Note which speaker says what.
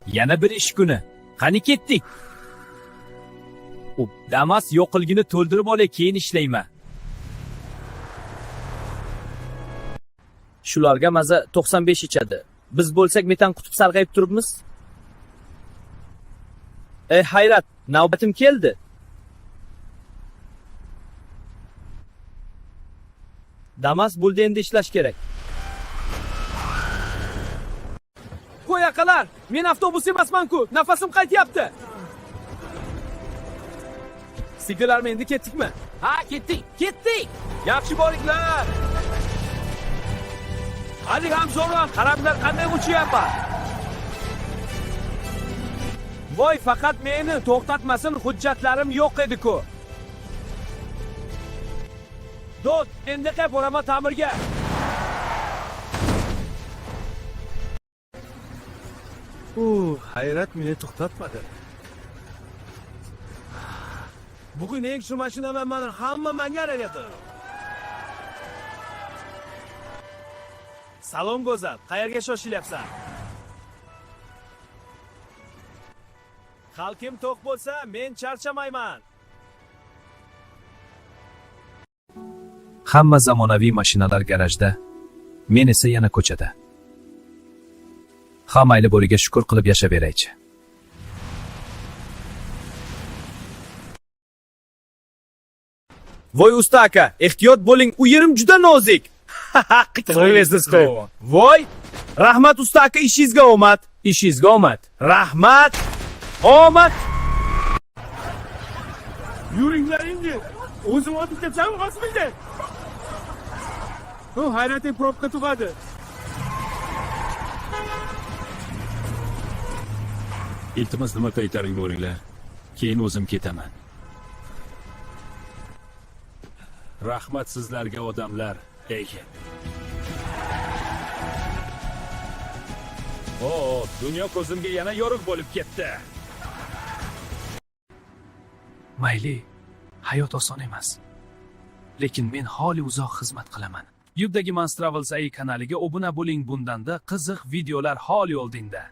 Speaker 1: Yana bir ish kuni. Qani ketdik. Damas yo'qilgini to'ldirib olay, keyin ishlayman.
Speaker 2: Shularga maza 95 ichadi. Biz bo'lsak metan qutib sarg'ayib turibmiz. Ey hayrat, navbatim keldi. Damas bo'ldi, endi ishlash kerak.
Speaker 1: Qo'y aqalar, men avtobus emasman-ku, nafasim qaytyapti. Sigirlarmi, endi ketdikmi? Ha, ketdik. Yaxshi boringlar. Hadi ham zo'rroq, qarablar qanday uchyapti. Voy, faqat meni to'xtatmasin, hujjatlarim yo'q edi-ku. Do'st, endi qay boraman ta'mirga.
Speaker 3: Hayrat meni to'xtatmadi. Bugun eng shu mashinaman mana hamma menga arayapti.
Speaker 1: Salom go'zal, qayerga shoshilyapsan? Xalqim to'q bo'lsa, men charchamayman. Hamma zamonaviy mashinalar garajda, men esa yana ko'chada. Ha, mayli, bo'riga shukr qilib yashaveraychi. Voy usta aka, ehtiyot bo'ling, u yerim juda nozik. Qilaverasiz-ku. Voy, rahmat usta aka, ishingizga omad. Ishingizga omad. Rahmat. Omad.
Speaker 3: Yuringlar endi. O'zim otib ketsam, osmaydi. Hayratning probka tug'adi.
Speaker 4: Iltimos nima qaytaring bo'ringlar. Keyin o'zim ketaman. Rahmat sizlarga odamlar. Ey. Dunyo ko'zimga yana yorug' bo'lib ketdi. Mayli, hayot oson emas. Lekin men hali uzoq xizmat qilaman. YouTube'dagi Mans Travels AI kanaliga obuna bo'ling, bundanda qiziq videolar holi oldingda.